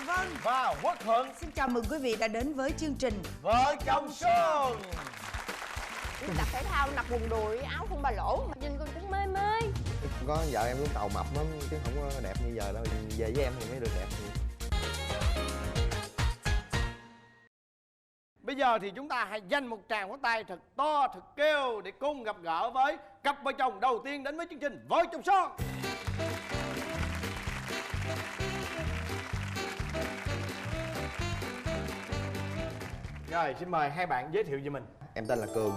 Vân và Quốc Thuận. xin chào mừng quý vị đã đến với chương trình Vợ chồng son. Tập thể thao nạp quần đùi áo thun ba lỗ mà nhìn con cũng mê mê. Có vợ em lúc đầu mập lắm chứ không có đẹp như giờ đâu. Về với em thì mới được đẹp. Bây giờ thì chúng ta hãy dành một tràng pháo tay thật to, thật kêu để cùng gặp gỡ với cặp vợ chồng đầu tiên đến với chương trình Vợ chồng son. Rồi, xin mời hai bạn giới thiệu về mình. Em tên là Cường,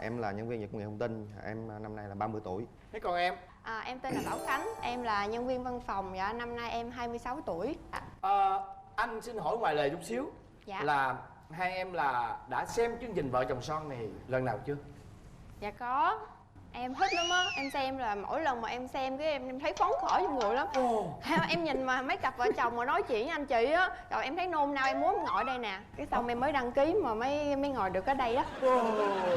em là nhân viên về công nghệ thông tin. Em năm nay là 30 tuổi. Thế còn em? Em tên là Bảo Khánh, em là nhân viên văn phòng. Dạ, năm nay em 26 tuổi. Anh xin hỏi ngoài lề chút xíu. Dạ. Là hai em là đã xem chương trình Vợ chồng son này lần nào chưa? Dạ có. Em thích lắm á, em xem là mỗi lần mà em xem cái em thấy phấn khởi trong người lắm. Em nhìn mà mấy cặp vợ chồng mà nói chuyện với anh chị á, rồi em thấy nôn nao em muốn ngồi đây nè. Cái xong em mới đăng ký mà mới ngồi được ở đây đó.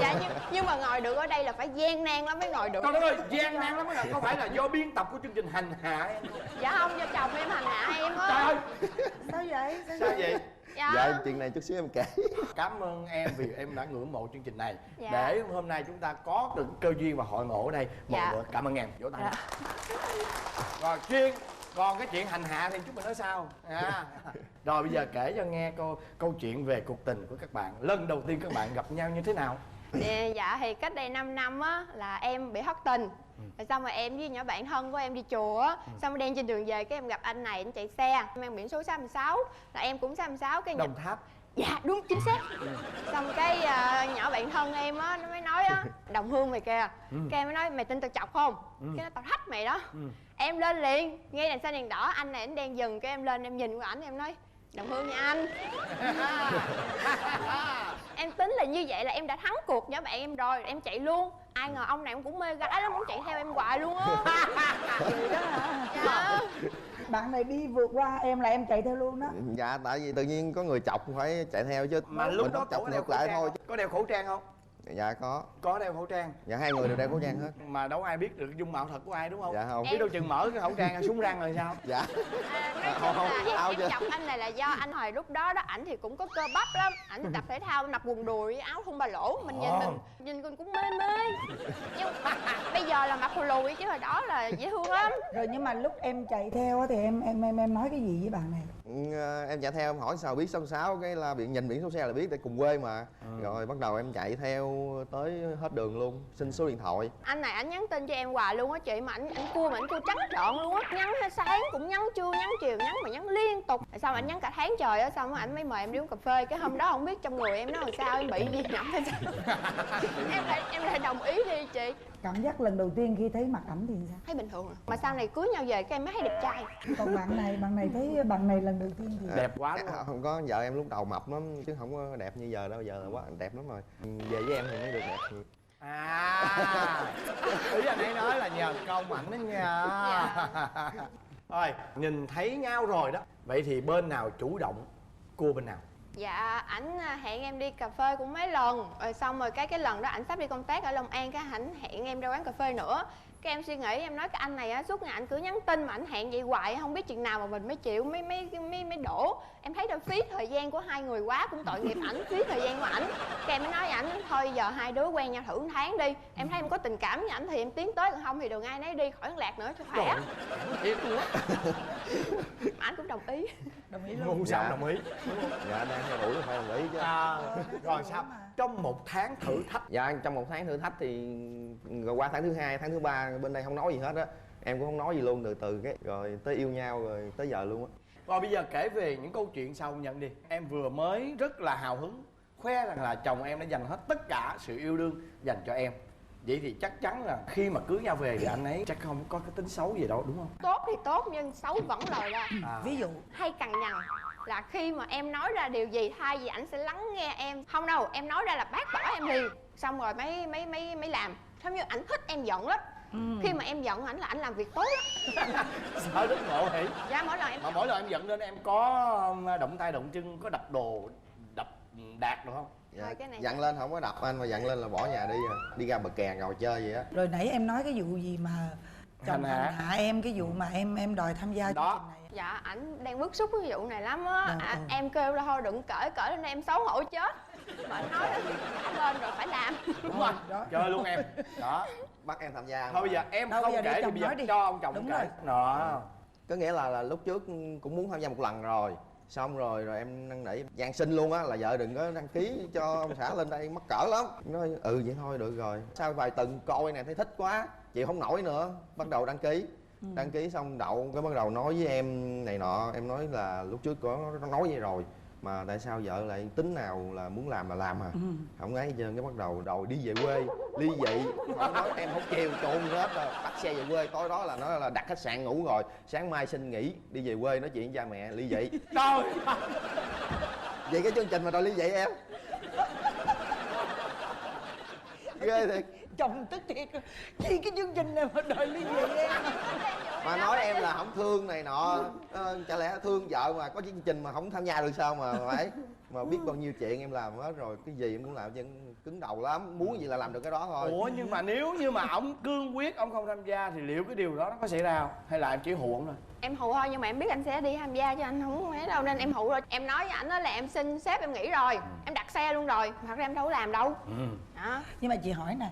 Dạ nhưng mà ngồi được ở đây là phải gian nan lắm mới ngồi được. Trời ơi, gian nan lắm đó. Có phải là do biên tập của chương trình hành hạ em? Dạ không, do chồng em hành hạ em á. Trời ơi, Sao vậy? sao vậy? Dạ. Chuyện này chút xíu em kể. Cảm ơn em vì em đã ngưỡng mộ chương trình này. Dạ. Để hôm nay chúng ta có được cơ duyên và hội ngộ ở đây. Một Dạ. nữa, cảm ơn em. Vỗ tay. Dạ. Rồi còn cái chuyện hành hạ thì chúng mình nói sau. Rồi bây giờ kể cho nghe câu chuyện về cuộc tình của các bạn. Lần đầu tiên các bạn gặp nhau như thế nào? Dạ thì cách đây 5 năm á là em bị thất tình. Rồi xong rồi em với nhỏ bạn thân của em đi chùa á, xong rồi đang trên đường về cái em gặp anh này, anh chạy xe mang biển số 66, là em cũng 66 cái Đồng Tháp. Dạ đúng chính xác. Xong cái nhỏ bạn thân em á nó mới nói á, đồng hương mày kìa. Cái em mới nói mày tin tao chọc không? Cái nó tao thách mày đó. Em lên liền, ngay đèn xanh đèn đỏ anh này anh đang dừng, cái em lên em nhìn qua ảnh em nói đồng hương nha anh. Em tính là như vậy là em đã thắng cuộc nhỏ bạn em rồi, em chạy luôn. Ai ngờ ông này ông cũng mê gái lắm, ông chạy theo em hoài luôn á. Vậy đó hả? Dạ. Bạn này đi vượt qua em là em chạy theo luôn đó. Dạ tại vì tự nhiên có người chọc phải chạy theo chứ. Mà lúc mình đó không cậu chọc có đeo ngược khẩu lại trang thôi. không? Có đeo khẩu trang không? Dạ có. Có đeo khẩu trang. Dạ hai người đều đeo khẩu trang hết. Mà đâu ai biết được dung mạo thật của ai đúng không? Dạ không. Biết đâu chừng mở cái khẩu trang ra súng răng rồi sao? Dạ. Nói chung Không, là sao em chứ? chọc anh này là do anh hồi lúc đó đó ảnh thì cũng có cơ bắp lắm, ảnh tập thể thao nạp quần đùi áo thun ba lỗ, mình nhìn con cũng mê mê. Nhưng bây giờ là mặt lùi chứ hồi đó là dễ thương lắm. Rồi nhưng mà lúc em chạy theo á thì em nói cái gì với bạn này? Em chạy theo em hỏi sao biết 66 cái là nhìn biển số xe là biết để cùng quê mà. Rồi bắt đầu em chạy theo tới hết đường luôn, xin số điện thoại. Anh này ảnh nhắn tin cho em hoài luôn á chị, mà ảnh cua mà ảnh cua trắng trợn luôn á, nhắn sáng cũng nhắn, trưa nhắn, chiều nhắn, mà nhắn liên tục. Sao ảnh nhắn cả tháng trời á, xong ảnh mới mời em đi uống cà phê. Cái hôm đó không biết trong người em nó làm sao, em bị gì nhầm hay sao. em lại đồng ý đi chị. Cảm giác lần đầu tiên khi thấy mặt ảnh thì sao? Thấy bình thường à. Mà sau này cưới nhau về cái em mới thấy đẹp trai. Còn bạn này thấy bạn này lần đầu tiên thì Đẹp quá đúng không? Không có, vợ em lúc đầu mập lắm chứ không có đẹp như giờ đâu. Giờ là quá đẹp lắm rồi. Về với em thì mới được đẹp. Ý anh ấy nói là nhờ công ảnh đó nha. Rồi, nhìn thấy nhau rồi đó. Vậy thì bên nào chủ động, cua bên nào? Dạ, ảnh hẹn em đi cà phê cũng mấy lần. Rồi xong rồi cái lần đó ảnh sắp đi công tác ở Long An, cái ảnh hẹn em ra quán cà phê nữa. Cái em suy nghĩ, em nói cái anh này á, suốt ngày ảnh cứ nhắn tin mà ảnh hẹn vậy hoài, không biết chừng nào mà mình mới chịu, mới đổ. Em thấy đã phí thời gian của hai người quá, cũng tội nghiệp ảnh, phí thời gian của ảnh. Cái em mới nói với ảnh, thôi giờ hai đứa quen nhau thử 1 tháng đi. Em thấy em có tình cảm với ảnh thì em tiến tới, còn không thì đường ai nấy đi, khỏi lạc nữa cho khỏe. Thiệt luôn á. Ảnh cũng đồng ý. đồng ý luôn. Ngu sao Dạ. đồng ý. Dạ đang theo đuổi phải đồng ý chứ. Rồi sao? Trong 1 tháng thử thách. Dạ trong 1 tháng thử thách thì rồi qua tháng thứ 2, tháng thứ 3 bên đây không nói gì hết á. Em cũng không nói gì luôn, từ cái rồi tới yêu nhau rồi tới giờ luôn á. Rồi bây giờ kể về những câu chuyện sau hôn nhân đi. Em vừa mới rất là hào hứng khoe rằng là chồng em đã dành hết tất cả sự yêu đương dành cho em. Vậy thì chắc chắn là khi mà cưới nhau về thì anh ấy chắc không có cái tính xấu gì đâu đúng không? Tốt thì tốt nhưng xấu vẫn lời ra. Ví dụ Hay cằn nhằn là khi mà em nói ra điều gì thay vì ảnh sẽ lắng nghe em. Không đâu, em nói ra là bác bỏ em liền. Xong rồi mới làm. Giống như ảnh thích em giận lắm. Khi mà em giận ảnh là ảnh làm việc tốt lắm. Sợ rất ngộ hỉ. Dạ mỗi lần em Mà mỗi lần em giận lên em có động tay động chân, có đập đồ, đập đạc được không? Dạ, Thôi, cái này dặn lên không có đập anh, mà dặn lên là bỏ nhà đi à. Đi ra bờ kè ngồi chơi vậy á. rồi nãy em nói cái vụ gì mà chồng Hành hạ. hành hạ em, cái vụ mà em đòi tham gia chương Đó, trình này Dạ ảnh đang bức xúc cái vụ này lắm á. Dạ, Em kêu là thôi đừng cởi lên đây em xấu hổ chết. Mà anh nói là đã lên rồi phải làm. Đúng rồi, đó. chơi luôn em. Đó. Bắt em tham gia. Thôi bây giờ em Đâu, không bây giờ để kể thì chồng bây giờ nói đi. cho ông chồng Đúng kể. rồi. Đó. Có nghĩa là lúc trước cũng muốn tham gia một lần rồi, xong rồi em năn nỉ van xin luôn á là vợ đừng có đăng ký cho ông xã lên đây mắc cỡ lắm. Nói vậy thôi được rồi. Sau vài tuần coi nè thấy thích quá, chịu không nổi nữa, bắt đầu đăng ký. Đăng ký xong đậu cái bắt đầu nói với em này nọ, em nói là lúc trước có nói vậy rồi mà tại sao vợ lại tính nào là muốn làm là làm hả? Không ấy hết trơn, cái bắt đầu đòi đi về quê ly dị. Không nói em không chiều chuộng hết rồi, bắt xe về quê. Tối đó là nó là đặt khách sạn ngủ rồi, sáng mai xin nghỉ đi về quê nói chuyện với cha mẹ ly dị. Trời. Vậy cái chương trình mà đòi ly dị em ghê thiệt. Chồng tức thiệt. Chi cái chương trình này mà đòi ly dị em. Mà nói em là không thương này nọ, chả lẽ thương vợ mà có chương trình mà không tham gia được sao mà phải. Mà biết bao nhiêu chuyện em làm hết rồi, cái gì em muốn làm chứ cứng đầu lắm, muốn gì là làm được cái đó thôi. Ủa nhưng mà nếu như mà ông cương quyết ông không tham gia thì liệu cái điều đó nó có xảy ra không? Hay là em chỉ hù ông thôi? Em hù thôi nhưng mà em biết anh sẽ đi tham gia chứ anh không ấy đâu nên em hù rồi. Em nói với ảnh đó là em xin sếp em nghỉ rồi, em đặt xe luôn rồi. Thật ra em đâu có làm đâu. Đó. Nhưng mà chị hỏi nè,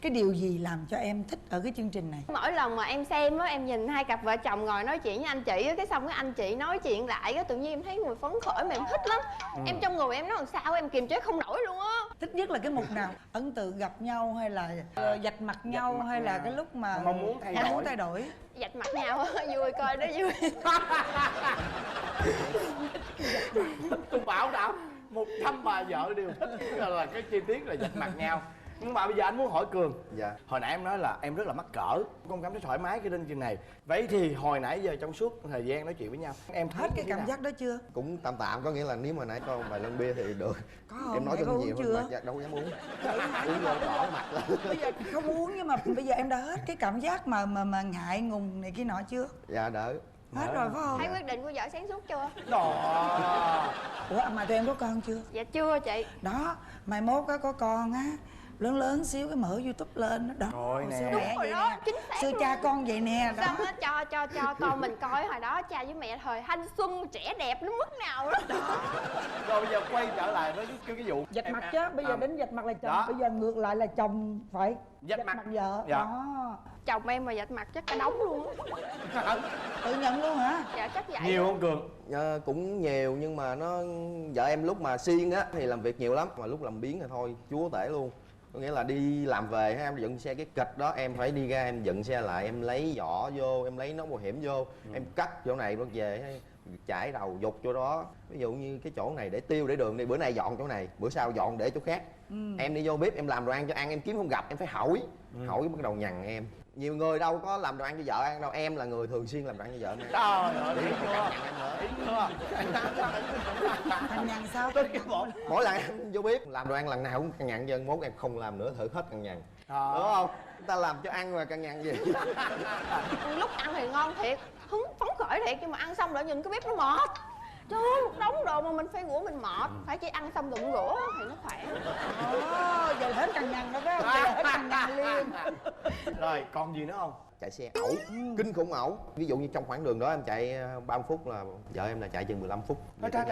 cái điều gì làm cho em thích ở cái chương trình này? Mỗi lần mà em xem á, em nhìn hai cặp vợ chồng ngồi nói chuyện với anh chị á, cái xong cái anh chị nói chuyện lại á, tự nhiên em thấy người phấn khởi mà em thích lắm. Em trong người em nói làm sao em kiềm chế không nổi luôn á. Thích nhất là cái mục nào? Ấn tượng gặp nhau hay là vạch mặt nhau hay là cái lúc mà mong muốn thay đổi. Vạch mặt nhau á, vui coi đó vui. Tôi bảo đảm 100 bà vợ đều thích là cái chi tiết là vạch mặt nhau. Nhưng mà bây giờ anh muốn hỏi Cường. Dạ. Hồi nãy em nói là em rất là mắc cỡ, không cảm thấy thoải mái khi lên chương trình này. Vậy thì hồi nãy giờ trong suốt thời gian nói chuyện với nhau em thấy hết cái thế cảm nào? giác đó chưa? Cũng tạm tạm, có nghĩa là nếu mà nãy có vài lon bia thì được. Có không? Em nói Nãy cho có nhiều uống chưa? hơn mà đâu dám uống. Uống vô đỏ mặt lên. Bây giờ không uống nhưng mà bây giờ em đã hết cái cảm giác mà ngại ngùng này kia nọ chưa? Dạ đỡ. Hết rồi phải không? Thấy quyết định của vợ sáng suốt chưa? Đó. Ủa mà tụi em có con chưa? Dạ chưa chị. Đó, mai mốt á có con á, lớn lớn xíu cái mở YouTube lên đó. Rồi Hồi nè. xưa Đúng mẹ rồi vậy đó, nè. chính xác Xưa luôn. cha con vậy nè đó. Xong á cho con mình coi hồi đó cha với mẹ thời thanh xuân trẻ đẹp đến mức nào đó. Rồi bây giờ quay trở lại với cái vụ Vạch em- mặt chứ, bây giờ đến vạch mặt là chồng, Đó. bây giờ ngược lại là chồng phải Vạch mặt. vợ. Dạ. Đó. Chồng em mà vạch mặt chắc cả đống luôn á. Tự nhận luôn hả? Dạ chắc vậy. nhiều không Cường? Cũng nhiều nhưng mà nó vợ em lúc mà siêng á thì làm việc nhiều lắm, mà lúc làm biếng thì thôi chúa tể luôn. Có nghĩa là đi làm về ha, em dựng xe cái kịch đó em phải đi ra em dựng xe lại, em lấy vỏ vô, em lấy nón bảo hiểm vô, em cắt chỗ này nó về chải đầu dục chỗ đó. Ví dụ như cái chỗ này để tiêu để đường đi, bữa nay dọn chỗ này, bữa sau dọn để chỗ khác. Em đi vô bếp em làm đồ ăn cho ăn, em kiếm không gặp em phải hỏi hỏi bắt đầu nhằn em. Nhiều người đâu có làm đồ ăn cho vợ ăn đâu, em là người thường xuyên làm đồ ăn cho vợ ăn. Trời ơi, Để biết mà chưa? cằn nhằn em nữa. Biết chưa? Thằng nhằn sao? Tức cái bộ. Mỗi lần em vô bếp làm đồ ăn lần nào cũng cằn nhằn dân, mốt em không làm nữa thử hết cằn nhằn. Ờ. Đúng không? Người ta làm cho ăn mà cằn nhằn gì. Lúc ăn thì ngon thiệt, hứng phấn khởi thiệt nhưng mà ăn xong lại nhìn cái bếp nó mệt. Trời ơi, một đống đồ mà mình phải rửa mình mệt. Phải chỉ ăn xong đụng rửa thì nó khỏe. Ồ, giờ hết cằn nhằn rồi phải không? Giờ hết cằn nhằn liền. Rồi còn gì nữa không? Chạy xe ẩu, kinh khủng ẩu. Ví dụ như trong khoảng đường đó em chạy 30 phút là vợ em là chạy chừng 15 phút. Trời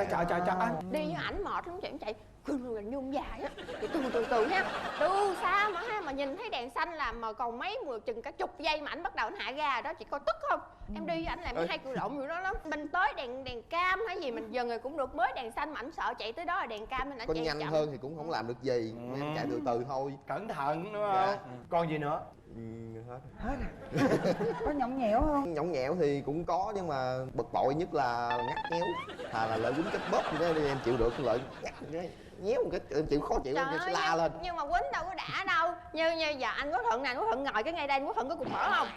anh. Đi với ảnh mệt lắm chị, em chạy gần như ông dài á. Thì từ ha. Từ xa mà ha, mà nhìn thấy đèn xanh là mà còn mấy chừng cả chục giây mà ảnh bắt đầu ảnh hạ ga đó, chị coi tức không? Em đi với ảnh làm hay cự lộn vậy đó lắm. Mình tới đèn cam hay gì mình dừng rồi cũng được, mới đèn xanh mà ảnh sợ chạy tới đó là đèn cam nên ảnh Có chạy nhanh chậm. hơn thì cũng không làm được gì, em chạy từ từ thôi. Cẩn thận đúng không? Dạ. Còn gì nữa? Hết. Hết rồi. Có nhõng nhẽo không? Nhõng nhẽo thì cũng có nhưng mà bực bội nhất là ngắt nhéo. Thà là lợi quýnh cái bóp cái đi em chịu được, lợi ngắt cái nhéo một cái em chịu khó chịu, em sẽ la lên. Nhưng mà quýnh đâu có đã đâu. Như giờ anh Quốc Thuận nè, anh Quốc Thuận ngồi cái ngay đây, anh Quốc Thuận có cục mỡ không?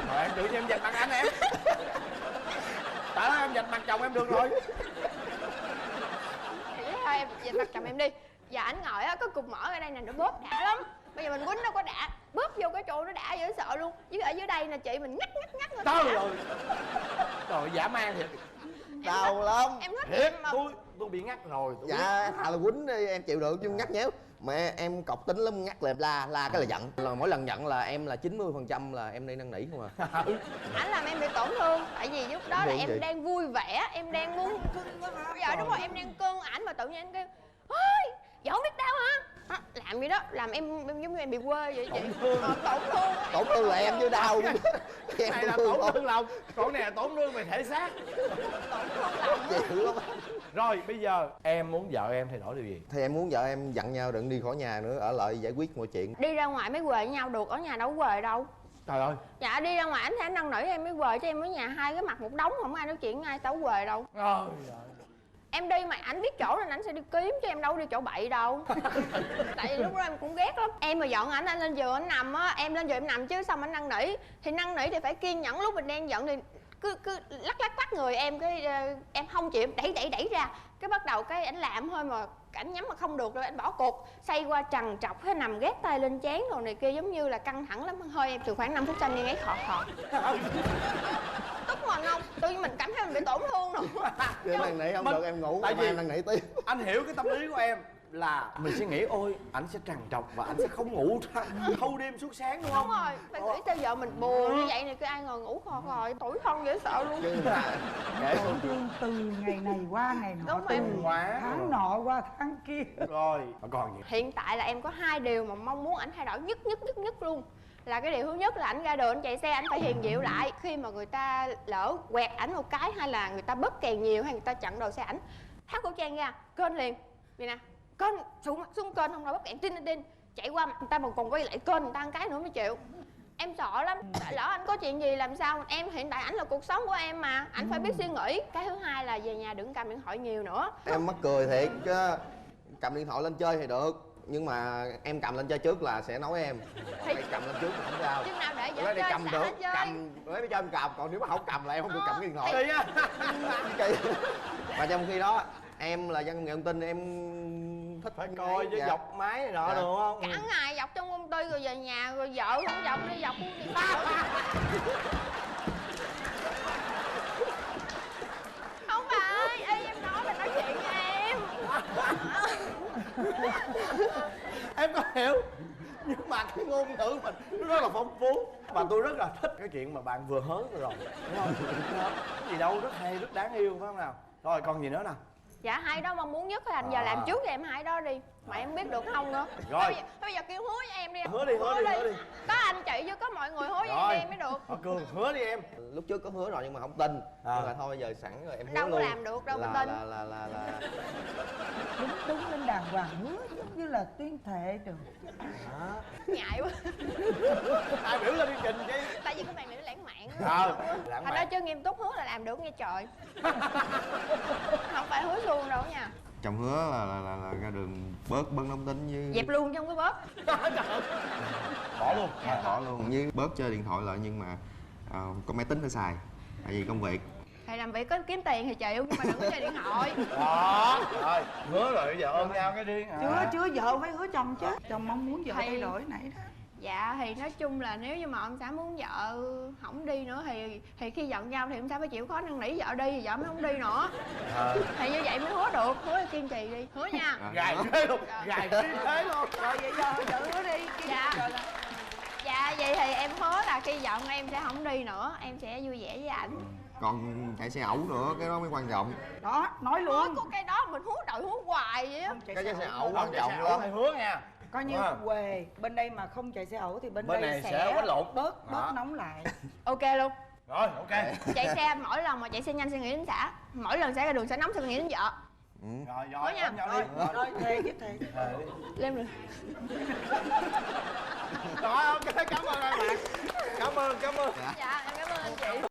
Rồi em tự nhiên em vạch mặt anh em. Tại em vạch mặt chồng em được rồi. Vậy thôi em vạch mặt chồng em đi. Giờ ảnh ngồi á có cục mỡ ở đây nè, nó bóp đã lắm. Bây giờ mình quýnh đâu có đã, bóp vô cái chỗ nó đã dễ sợ luôn. Chứ ở dưới đây nè chị, mình ngắt rồi. Trời ơi. Trời dã man thiệt. Đau lắm. Em thích Thiệt, mà. tôi bị ngắt rồi. Tôi biết. Dạ thà là quýnh đi em chịu được chứ ngắt nhéo. Mẹ em cọc tính lắm, ngắt là la cái là giận. Là mỗi lần giận là em là 90% là em đi năn nỉ không à. Ảnh làm em bị tổn thương, tại vì lúc đó là Buồn em chị. đang vui vẻ, em đang muốn dạ đúng rồi, em đang cưng ảnh mà tự nhiên anh kêu ôi dỗ biết đau hả. Đó, làm vậy đó làm em giống như em bị quê vậy chị. Tổn thương. Tổn thương là em chứ đau. Em Này là thương tổn thôi. thương lòng, còn này là tổn thương về thể xác. Chịu lắm. Rồi bây giờ em muốn vợ em thay đổi điều gì? Thì em muốn vợ em dặn nhau đừng đi khỏi nhà nữa, ở lại giải quyết mọi chuyện. Đi ra ngoài mới quề với nhau được, ở nhà đâu có quề đâu. Trời ơi. Dạ đi ra ngoài anh thấy năn nỉ em mới quề, chứ em ở nhà hai cái mặt một đống không ai nói chuyện ai tao quề đâu. Ôi Em đi mà ảnh biết chỗ nên ảnh sẽ đi kiếm chứ em đâu có đi chỗ bậy đâu. Tại vì lúc đó em cũng ghét lắm. Em mà giận ảnh lên giường ảnh nằm á, em lên giường em nằm chứ xong ảnh năn nỉ. Thì năn nỉ thì phải kiên nhẫn, lúc mình đang giận thì cứ lắc người em cái em không chịu, đẩy ra. Cái bắt đầu cái ảnh làm thôi mà ảnh nhắm mà không được rồi ảnh bỏ cuộc, xoay qua trằn trọc cái nằm ghét tay lên trán rồi này kia, giống như là căng thẳng lắm. Hơi em từ khoảng 5 phút sau đi ngáy khọt. Tức mình không, tự nhiên mình cảm thấy mình bị tổn thương rồi. Chứ năn nỉ không Mình- được em ngủ, tại mai vì- em năn nỉ tiếp. anh hiểu cái tâm lý của em là mình sẽ nghĩ ôi ảnh sẽ trằn trọc và ảnh sẽ không ngủ thâu đêm suốt sáng đúng không? Đúng rồi, phải nghĩ sao vợ mình buồn như vậy này cứ ai ngờ ngủ khò khò, tủi thân dễ sợ luôn. Chứ mà Kể Tổn thương từ ngày này qua ngày nọ, Đúng từ em. quá tháng nọ qua tháng kia. rồi mà còn gì? Hiện tại là em có hai điều mà mong muốn ảnh thay đổi nhất luôn. Là cái điều thứ nhất là ảnh ra đường ảnh chạy xe ảnh phải hiền dịu lại. Khi mà người ta lỡ quẹt ảnh một cái, hay là người ta bớt kèn nhiều, hay người ta chặn đầu xe ảnh, tháo khẩu trang ra kênh liền vậy nè, kênh xuống kênh, không đâu bóp kẹn tin chạy qua mặt người ta mà còn quay lại kênh người ta một cái nữa mới chịu. Em sợ lắm, lỡ anh có chuyện gì làm sao. Em hiện tại ảnh là cuộc sống của em mà, ảnh phải biết suy nghĩ. Cái thứ hai là về nhà đừng cầm điện thoại nhiều nữa. em mắc cười thiệt chứ, cầm điện thoại lên chơi thì được, nhưng mà em cầm lên chơi trước là sẽ nói em Thì- phải cầm lên trước là không sao. Chứ nào để Nói vợ đi chơi cầm xả được, chơi. cầm lấy cho em cầm, còn nếu mà không cầm là em không được cầm cái điện thoại. Kỳ á. Kỳ. Và trong khi đó em là dân công nghệ thông tin, em thích Phải coi với dạ. dọc máy này nọ Dạ. được không? Cả ngày dọc trong công ty rồi về nhà rồi vợ không dọc đi dọc đi không phải. Ê em nói là nói chuyện với em. Em có hiểu, nhưng mà cái ngôn ngữ mình nó rất là phong phú và tôi rất là thích cái chuyện mà bạn vừa hớn rồi đúng không? Cái gì đâu rất hay, rất đáng yêu phải không nào? Rồi còn gì nữa nào? Dạ hai đó mong muốn nhất là anh giờ làm trước thì em hai đó đi mà em biết được không nữa. Rồi. Bây giờ kêu hứa với em đi. Hứa đi. Có anh chị chứ có mọi người hứa với Rồi. em mới được. Cường hứa đi em. Lúc trước có hứa rồi nhưng mà không tin, À. nhưng mà thôi giờ sẵn rồi em hứa Đâu có luôn. làm được đâu mà là, tin. là Đúng lên đàng hoàng hứa giống như là tuyên thệ được. Ngại quá. Ai biểu lên chương trình chứ? Tại vì các bạn nữ lãng mạn. Lãng Hồi đó mạn. chưa nghiêm túc hứa là làm được nghe trời. Không phải hứa suông đâu nha. chồng hứa là ra đường bớt nóng tính với Dẹp luôn trong cái bóp. Bỏ luôn. bỏ luôn, với bớt chơi điện thoại lại, nhưng mà có máy tính phải xài tại vì công việc. Thầy làm việc có kiếm tiền thì chịu, nhưng mà đừng có chơi điện thoại. Đó. Rồi, hứa rồi bây giờ ôm nhau cái đi. Chưa vợ phải hứa chồng chứ. Chồng mong muốn vợ Thì- thay đổi nãy đó. Dạ thì nói chung là nếu như mà ông xã muốn vợ không đi nữa thì khi giận nhau thì ông xã phải chịu khó năn nỉ vợ đi thì vợ mới không đi nữa. Thì như vậy mới hứa được, hứa là kiên trì đi, hứa nha. Gài thế luôn, gài khí thế luôn. Rồi vậy giờ vợ hứa đi. Dạ. Dạ vậy thì em hứa là khi giận em sẽ không đi nữa, em sẽ vui vẻ với ảnh. Còn chạy xe ẩu nữa, cái đó mới quan trọng. Đó, nói Hứa luôn. có cái đó mình hứa đợi hứa hoài vậy á. Không chạy Cái xe xe ẩu. ẩu quan trọng Phải lắm. hứa nha. Coi như quề bên đây mà không chạy xe ẩu thì bên Bên đây này sẽ sẽ quánh lộn. bớt Đó. nóng lại. Ok luôn. Rồi, ok. Chạy xe mỗi lần mà chạy xe nhanh sẽ nghĩ đến xã, mỗi lần sẽ ra đường sẽ nóng sẽ nghĩ đến vợ. Rồi, Hứa nha. ôm nhau Rồi, đi. rồi thề chứ thề. Lên rồi. Rồi, ok, cảm ơn các bạn. Cảm ơn. Dạ em cảm ơn anh chị.